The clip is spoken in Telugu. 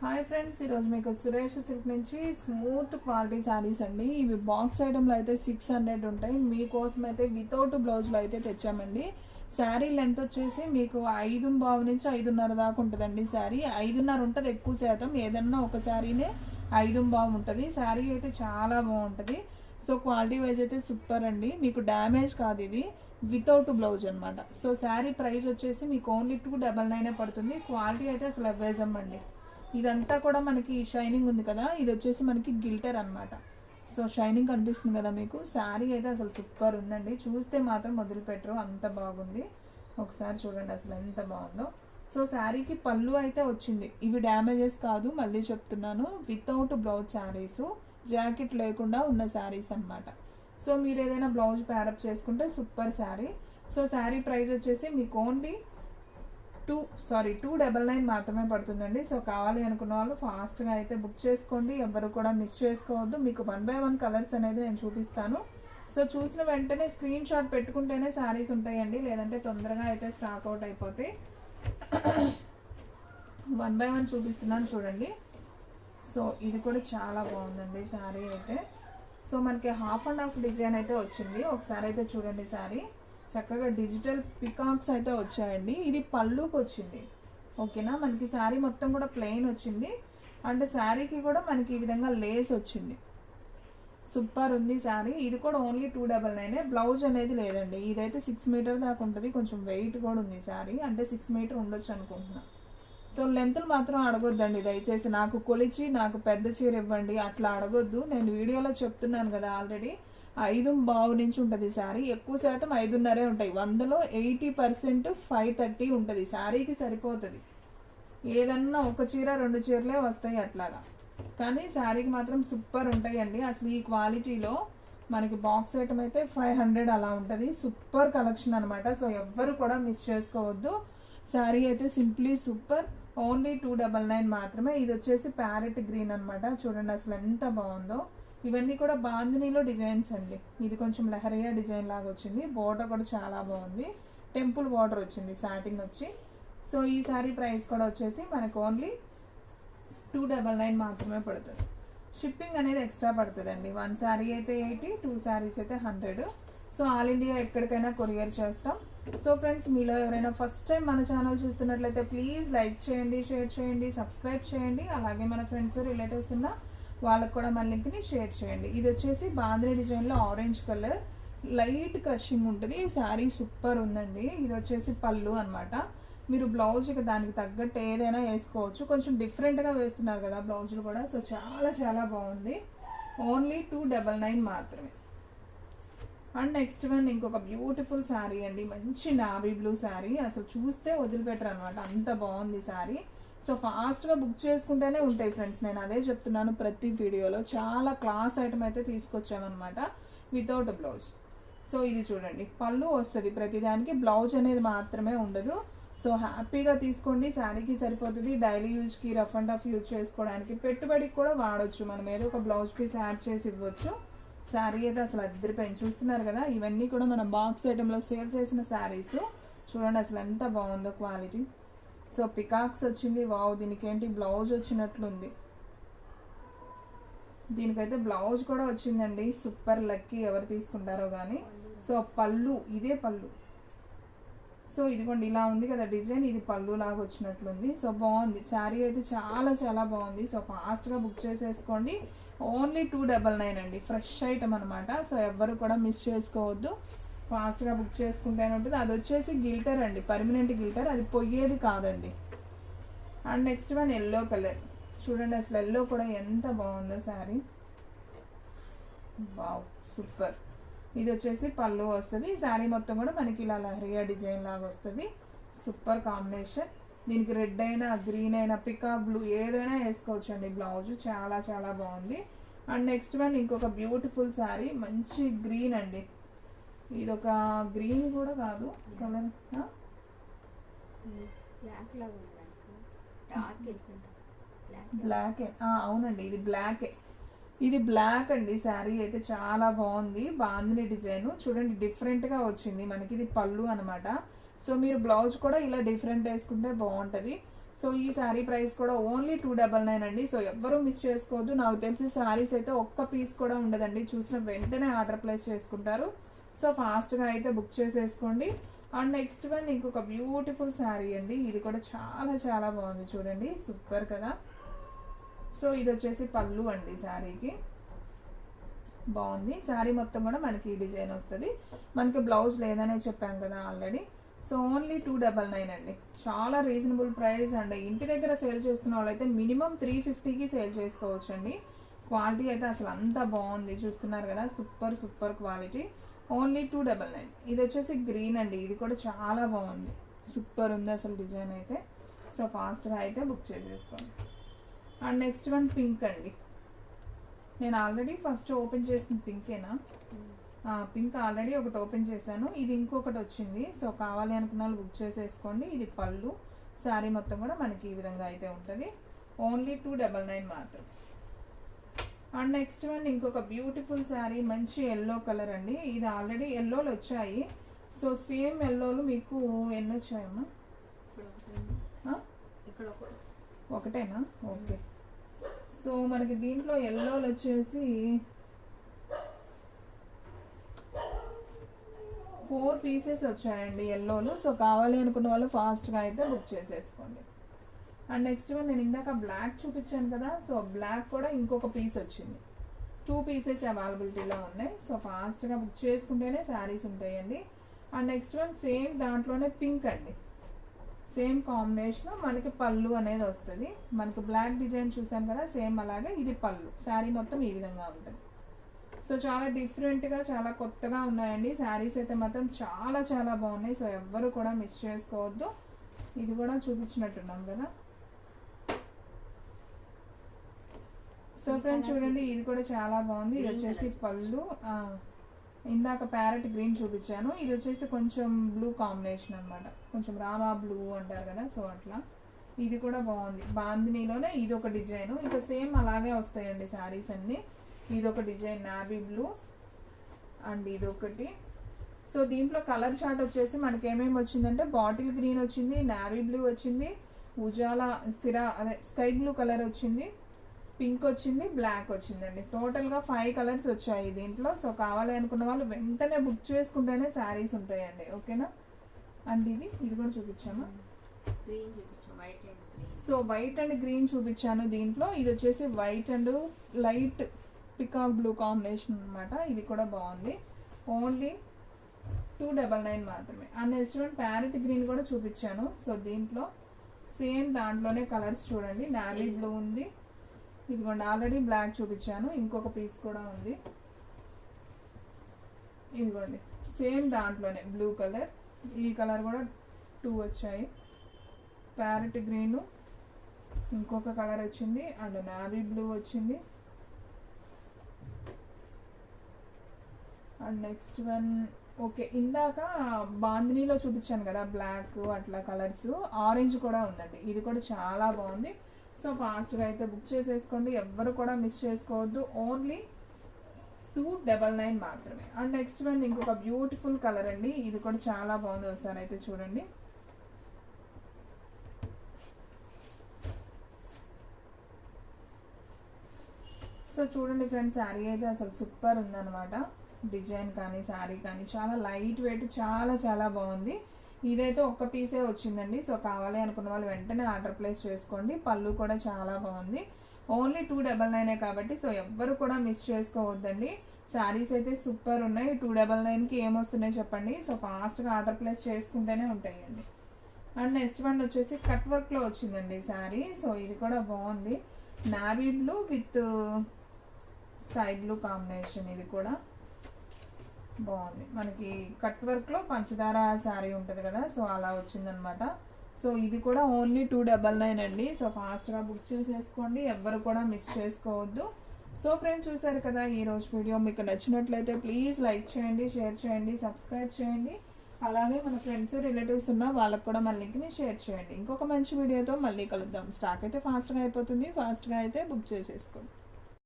హాయ్ ఫ్రెండ్స్, ఈరోజు మీకు సురేష్ సిల్క్ నుంచి స్మూత్ క్వాలిటీ శారీస్ అండి. ఇవి బాక్స్ ఐటెంలో అయితే 600 ఉంటాయి. మీకోసం అయితే వితౌట్ బ్లౌజ్లో అయితే తెచ్చామండి. శారీ లెంత్ వచ్చేసి మీకు 5.5 నుంచి 5.5 దాకా ఉంటుందండి. శారీ 5.5 ఉంటుంది ఎక్కువ శాతం. ఏదన్నా ఒక శారీనే 5.5 ఉంటుంది. శారీ అయితే చాలా బాగుంటుంది. సో క్వాలిటీ వైజ్ అయితే సూపర్ అండి. మీకు డ్యామేజ్ కాదు, ఇది వితౌట్ బ్లౌజ్ అనమాట. సో శారీ ప్రైస్ వచ్చేసి మీకు ఓన్లీ 299 పడుతుంది. క్వాలిటీ అయితే అసలు అవేజం అండి. ఇదంతా కూడా మనకి షైనింగ్ ఉంది కదా, ఇది వచ్చేసి మనకి గిల్టర్ అనమాట. సో షైనింగ్ కనిపిస్తుంది కదా మీకు. శారీ అయితే అసలు సూపర్ ఉందండి. చూస్తే మాత్రం వదిలిపెట్టరు, అంత బాగుంది. ఒకసారి చూడండి అసలు ఎంత బాగుందో. సో శారీకి పళ్ళు అయితే వచ్చింది. ఇవి డ్యామేజెస్ కాదు, మళ్ళీ చెప్తున్నాను. వితౌట్ బ్లౌజ్ శారీస్, జాకెట్ లేకుండా ఉన్న శారీస్ అనమాట. సో మీరు ఏదైనా బ్లౌజ్ ప్యారప్ చేసుకుంటే super sari. So sari price వచ్చేసి మీకు ఓన్లీ 299 మాత్రమే పడుతుందండి. సో కావాలి అనుకున్న వాళ్ళు ఫాస్ట్గా అయితే బుక్ చేసుకోండి. ఎవరు కూడా మిస్ చేసుకోవద్దు. మీకు 1 by 1 కలర్స్ అనేది నేను చూపిస్తాను. సో చూసిన వెంటనే స్క్రీన్ షాట్ పెట్టుకుంటేనే శారీస్ ఉంటాయండి, లేదంటే తొందరగా అయితే స్టాక్ అవుట్ అయిపోతాయి. 1 by 1 చూపిస్తున్నాను చూడండి. సో ఇది కూడా చాలా బాగుందండి శారీ అయితే. సో మనకి హాఫ్ అండ్ హాఫ్ డిజైన్ అయితే వచ్చింది. ఒకసారి అయితే చూడండి శారీ. చక్కగా డిజిటల్ పికాక్స్ అయితే వచ్చాయండి. ఇది పళ్ళుకి వచ్చింది, ఓకేనా. మనకి శారీ మొత్తం కూడా ప్లెయిన్ వచ్చింది. అంటే శారీకి కూడా మనకి ఈ విధంగా లేస్ వచ్చింది. సూపర్ ఉంది శారీ. ఇది కూడా ఓన్లీ 299. బ్లౌజ్ అనేది లేదండి. ఇదైతే 6 మీటర్ దాకా ఉంటుంది. కొంచెం వెయిట్ కూడా ఉంది శారీ, అంటే 6 మీటర్ ఉండొచ్చు అనుకుంటున్నా. సో లెంత్లు మాత్రం అడగొద్దండి దయచేసి. నాకు కొలిచి నాకు పెద్ద చీర ఇవ్వండి అట్లా అడగొద్దు. నేను వీడియోలో చెప్తున్నాను కదా ఆల్రెడీ. 5.5 నుంచి ఉంటుంది శారీ. ఎక్కువ శాతం 5.5 ఉంటాయి. 100లో 80% 530 ఉంటుంది. శారీకి సరిపోతుంది. ఏదన్నా ఒక చీర 2 చీరలే వస్తాయి అట్లాగా, కానీ శారీకి మాత్రం సూపర్ ఉంటాయండి. అసలు ఈ క్వాలిటీలో మనకి బాక్స్ ఐటమ్ అయితే 500 అలా ఉంటుంది. సూపర్ కలెక్షన్ అనమాట. సో ఎవ్వరు కూడా మిస్ చేసుకోవద్దు. శారీ అయితే సింప్లీ సూపర్. ఓన్లీ 299 మాత్రమే. ఇది వచ్చేసి ప్యారెట్ గ్రీన్ అనమాట. చూడండి అసలు ఎంత బాగుందో. ఇవన్నీ కూడా బాందినీలో డిజైన్స్ అండి. ఇది కొంచెం లహరియా డిజైన్ లాగా వచ్చింది. బోర్డర్ కూడా చాలా బాగుంది. టెంపుల్ బోర్డర్ వచ్చింది సాటింగ్ వచ్చి. సో ఈ శారీ ప్రైస్ కూడా వచ్చేసి మనకు ఓన్లీ 299 మాత్రమే పడుతుంది. షిప్పింగ్ అనేది ఎక్స్ట్రా పడుతుందండి. 1 శారీ అయితే 80, 2 శారీస్ అయితే 100. సో ఆల్ ఇండియా ఎక్కడికైనా కొరియర్ చేస్తాం. సో ఫ్రెండ్స్, మీలో ఎవరైనా ఫస్ట్ టైం మన ఛానల్ చూస్తున్నట్లయితే ప్లీజ్ లైక్ చేయండి, షేర్ చేయండి, సబ్స్క్రైబ్ చేయండి. అలాగే మన ఫ్రెండ్స్ రిలేటివ్స్ ఉన్న వాళ్ళకు కూడా మన లింక్ని షేర్ చేయండి. ఇది వచ్చేసి బాంద్రీ డిజైన్లో ఆరెంజ్ కలర్, లైట్ క్రషింగ్ ఉంటుంది. శారీ సూపర్ ఉందండి. ఇది వచ్చేసి పళ్ళు అనమాట. మీరు బ్లౌజ్కి దానికి తగ్గట్టు ఏదైనా వేసుకోవచ్చు. కొంచెం డిఫరెంట్గా వేస్తున్నారు కదా బ్లౌజులు కూడా. సో చాలా చాలా బాగుంది. ఓన్లీ 299 మాత్రమే. అండ్ నెక్స్ట్ వన్ ఇంకొక బ్యూటిఫుల్ శారీ అండి. మంచి నావీ బ్లూ శారీ. అసలు చూస్తే వదిలిపెట్టరు అనమాట, అంత బాగుంది శారీ. సో ఫాస్ట్గా బుక్ చేసుకుంటేనే ఉంటాయి ఫ్రెండ్స్. నేను అదే చెప్తున్నాను ప్రతి వీడియోలో. చాలా క్లాస్ ఐటమ్ అయితే తీసుకొచ్చామన్నమాట వితౌట్ బ్లౌజ్. సో ఇది చూడండి, పళ్ళు వస్తుంది ప్రతిదానికి, బ్లౌజ్ అనేది మాత్రమే ఉండదు. సో హ్యాపీగా తీసుకోండి. శారీకి సరిపోతుంది. డైలీ యూజ్కి, రఫ్ అండ్ టఫ్ యూజ్ చేసుకోవడానికి, పెట్టుబడికి కూడా వాడచ్చు. మనం ఏదో ఒక బ్లౌజ్ పీస్ యాడ్ చేసి ఇవ్వచ్చు. శారీ అయితే అసలు అద్దరిపోయింది. చూస్తున్నారు కదా, ఇవన్నీ కూడా మనం బాక్స్ ఐటెంలో సేల్ చేసిన శారీస్. చూడండి అసలు ఎంత బాగుందో క్వాలిటీ. సో పికాక్స్ వచ్చింది. వావ్, దీనికి ఏంటి బ్లౌజ్ వచ్చినట్లుంది. దీనికైతే బ్లౌజ్ కూడా వచ్చిందండి. సూపర్ లక్కీ ఎవరు తీసుకుంటారో కానీ. సో పళ్ళు, ఇదే పళ్ళు. సో ఇదిగోండి ఇలా ఉంది కదా డిజైన్, ఇది పళ్ళు లాగా వచ్చినట్లుంది. సో బాగుంది శారీ అయితే, చాలా చాలా బాగుంది. సో ఫాస్ట్గా బుక్ చేసేసుకోండి. ఓన్లీ 299 అండి. ఫ్రెష్ ఐటమ్ అనమాట. సో ఎవ్వరు కూడా మిస్ చేసుకోవద్దు. ఫాస్ట్గా బుక్ చేసుకుంటేనే ఉంటుంది. అది వచ్చేసి గిల్టర్ అండి, పర్మనెంట్ గిల్టర్. అది పొయ్యేది కాదండి. And next one yellow colour. చూడండి అసలు ఎల్లో కూడా ఎంత బాగుందో శారీ. Wow super. ఇది వచ్చేసి పళ్ళు వస్తుంది. శారీ మొత్తం కూడా మనకి ఇలా లహరియా డిజైన్ లాగా వస్తుంది. Super combination. దీనికి రెడ్ అయినా, గ్రీన్ అయినా, పికాక్ బ్లూ ఏదైనా వేసుకోవచ్చు అండి. బ్లౌజ్ చాలా చాలా బాగుంది. అండ్ నెక్స్ట్ వన్ ఇంకొక బ్యూటిఫుల్ శారీ. మంచి గ్రీన్ అండి. ఇదొక గ్రీన్ కూడా కాదు కలర్, బ్లాకే. అవునండి, ఇది బ్లాకే. ఇది బ్లాక్ అండి. శారీ అయితే చాలా బాగుంది. బాందిని డిజైన్ చూడండి, డిఫరెంట్గా వచ్చింది మనకి. ఇది పళ్ళు అనమాట. సో మీరు బ్లౌజ్ కూడా ఇలా డిఫరెంట్ వేసుకుంటే బాగుంటుంది. సో ఈ శారీ ప్రైస్ కూడా ఓన్లీ 299 అండి. సో ఎవ్వరూ మిస్ చేసుకోవద్దు. నాకు తెలిసి శారీస్ అయితే ఒక్క పీస్ కూడా ఉండదండి. చూసిన వెంటనే ఆర్డర్ ప్లేస్ చేసుకుంటారు. సో ఫాస్ట్గా అయితే బుక్ చేసేసుకోండి. అండ్ నెక్స్ట్ వన్ ఇంకొక బ్యూటిఫుల్ శారీ అండి. ఇది కూడా చాలా చాలా బాగుంది చూడండి, సూపర్ కదా. సో ఇది వచ్చేసి పళ్ళు అండి శారీకి, బాగుంది. శారీ మొత్తం కూడా మనకి ఈ డిజైన్ వస్తుంది. మనకి బ్లౌజ్ లేదనే చెప్పాం కదా ఆల్రెడీ. సో ఓన్లీ 299 అండి, చాలా రీజనబుల్ ప్రైస్. అండ్ ఇంటి దగ్గర సేల్ చేసుకున్న వాళ్ళైతే మినిమం 350కి సేల్ చేసుకోవచ్చు అండి. క్వాలిటీ అయితే అసలు అంత బాగుంది, చూస్తున్నారు కదా, సూపర్ సూపర్ క్వాలిటీ. ఓన్లీ 299. ఇది వచ్చేసి గ్రీన్ అండి, ఇది కూడా చాలా బాగుంది, సూపర్ ఉంది అసలు డిజైన్ అయితే. సో ఫాస్ట్గా అయితే బుక్ చేసేసుకోండి. అండ్ నెక్స్ట్ వన్ పింక్ అండి. నేను ఆల్రెడీ ఫస్ట్ ఓపెన్ చేసిన పింకేనా, పింక్ ఆల్రెడీ ఒకటి ఓపెన్ చేశాను, ఇది ఇంకొకటి వచ్చింది. సో కావాలి అనుకున్న వాళ్ళు బుక్ చేసేసుకోండి. ఇది పళ్ళు, శారీ మొత్తం కూడా మనకి ఈ విధంగా అయితే ఉంటుంది. ఓన్లీ 299 మాత్రం. అండ్ నెక్స్ట్ వన్ ఇంకొక బ్యూటిఫుల్ శారీ, మంచి ఎల్లో కలర్ అండి. ఇది ఆల్రెడీ ఎల్లోలు వచ్చాయి. సో సేమ్ ఎల్లోలు మీకు ఎన్ని వచ్చాయమ్మా? ఒకటేనా? ఓకే. సో మనకి దీంట్లో ఎల్లోలు వచ్చేసి 4 పీసెస్ వచ్చాయండి ఎల్లోలు. సో కావాలి అనుకున్న వాళ్ళు ఫాస్ట్గా అయితే బుక్ చేసేసుకోండి. అండ్ నెక్స్ట్ వన్ నేను ఇందాక బ్లాక్ చూపించాను కదా, సో బ్లాక్ కూడా ఇంకొక పీస్ వచ్చింది. 2 పీసెస్ అవైలబిలిటీలో ఉన్నాయి. సో ఫాస్ట్గా బుక్ చేసుకుంటేనే శారీస్ ఉంటాయండి. అండ్ నెక్స్ట్ వన్ సేమ్ దాంట్లోనే పింక్ అండి, సేమ్ కాంబినేషన్, మనకి పళ్ళు అనేది వస్తుంది. మనకి బ్లాక్ డిజైన్ చూసాం కదా, సేమ్ అలాగే ఇది పళ్ళు. శారీ మొత్తం ఈ విధంగా ఉంటుంది. సో చాలా డిఫరెంట్గా, చాలా కొత్తగా ఉన్నాయండి శారీస్ అయితే మాత్రం చాలా చాలా బాగున్నాయి. సో ఎవ్వరు కూడా మిస్ చేసుకోవద్దు. ఇది కూడా చూపించినట్టున్నాం కదా. సో ఫ్రెండ్స్ చూడండి, ఇది కూడా చాలా బాగుంది. ఇది వచ్చేసి పళ్ళు, ఇందాక ప్యారెట్ గ్రీన్ చూపించాను. ఇది వచ్చేసి కొంచెం బ్లూ కాంబినేషన్ అనమాట, కొంచెం రామా బ్లూ అంటారు కదా, సో అట్లా. ఇది కూడా బాగుంది, బాందినీలోనే ఇది ఒక డిజైన్. ఇంకా సేమ్ అలాగే వస్తాయండి శారీస్ అన్ని. ఇది ఒక డిజైన్ నావీ బ్లూ, అండ్ ఇది ఒకటి. సో దీంట్లో కలర్ చార్ట్ వచ్చేసి మనకి ఏమేమి వచ్చిందంటే బాటిల్ గ్రీన్ వచ్చింది, నావీ బ్లూ వచ్చింది, ఉజాలా సిరా అదే స్కై బ్లూ కలర్ వచ్చింది, పింక్ వచ్చింది, బ్లాక్ వచ్చిందండి. టోటల్గా 5 కలర్స్ వచ్చాయి దీంట్లో. సో కావాలి అనుకున్న వాళ్ళు వెంటనే బుక్ చేసుకుంటేనే శారీస్ ఉంటాయండి, ఓకేనా. అండ్ ఇది కూడా చూపించామా? సో వైట్ అండ్ గ్రీన్ చూపించాను దీంట్లో. ఇది వచ్చేసి white and light peacock blue combination అనమాట. ఇది కూడా బాగుంది. ఓన్లీ 299 మాత్రమే. And next one parrot green కూడా చూపించాను. సో దీంట్లో సేమ్ దాంట్లోనే కలర్స్ చూడండి, నావీ బ్లూ ఉంది, ఇదిగోండి ఆల్రెడీ బ్లాక్ చూపించాను, ఇంకొక పీస్ కూడా ఉంది, ఇదిగోండి సేమ్ దాంట్లోనే బ్లూ కలర్. ఈ కలర్ కూడా 2 వచ్చాయి. ప్యారెట్ గ్రీన్, ఇంకొక కలర్ వచ్చింది, అండ్ నావీ బ్లూ వచ్చింది. అండ్ నెక్స్ట్ వన్ ఓకే, ఇందాక బాందినీలో చూపించాను కదా బ్లాక్ అట్లా కలర్స్, ఆరెంజ్ కూడా ఉందండి. ఇది కూడా చాలా బాగుంది. సో ఫాస్ట్గా అయితే బుక్ చేసేసుకోండి, ఎవ్వరు కూడా మిస్ చేసుకోవద్దు. ఓన్లీ 299 మాత్రమే. అండ్ నెక్స్ట్ వన్ ఇంకొక బ్యూటిఫుల్ కలర్ అండి. ఇది కూడా చాలా బాగుంది, ఒకసారి అయితే చూడండి. సో చూడండి ఫ్రెండ్స్, శారీ అయితే అసలు సూపర్ ఉందన్నమాట. డిజైన్ కానీ శారీ కానీ చాలా లైట్ వెయిట్, చాలా చాలా బాగుంది. ఇదైతే ఒక్క పీసే వచ్చిందండి. సో కావాలి అనుకున్న వాళ్ళు వెంటనే ఆర్డర్ ప్లేస్ చేసుకోండి. పళ్ళు కూడా చాలా బాగుంది. ఓన్లీ 299 కాబట్టి సో ఎవ్వరు కూడా మిస్ చేసుకోవద్దండి. శారీస్ అయితే సూపర్ ఉన్నాయి. 299కి ఏమొస్తున్నాయి చెప్పండి. సో ఫాస్ట్గా ఆర్డర్ ప్లేస్ చేసుకుంటేనే ఉంటాయండి. అండ్ నెక్స్ట్ వన్ వచ్చేసి కట్ వర్క్లో వచ్చిందండి శారీ. సో ఇది కూడా బాగుంది, navy blue with sky blue combination. ఇది కూడా బాగుంది. మనకి కట్ వర్క్లో పంచదార శారీ ఉంటుంది కదా, సో అలా వచ్చిందనమాట. సో ఇది కూడా ఓన్లీ 299 అండి. సో ఫాస్ట్గా బుక్ చేసేసుకోండి, ఎవ్వరు కూడా మిస్ చేసుకోవద్దు. సో ఫ్రెండ్స్ చూసారు కదా ఈ రోజు వీడియో. మీకు నచ్చినట్లయితే ప్లీజ్ లైక్ చేయండి, షేర్ చేయండి, సబ్స్క్రైబ్ చేయండి. అలాగే మన ఫ్రెండ్స్ రిలేటివ్స్ ఉన్న వాళ్ళకు కూడా మన లింక్ని షేర్ చేయండి. ఇంకొక మంచి వీడియోతో మళ్ళీ కలుద్దాం. స్టాక్ అయితే ఫాస్ట్గా అయిపోతుంది, ఫాస్ట్గా అయితే బుక్ చేసేసుకోండి.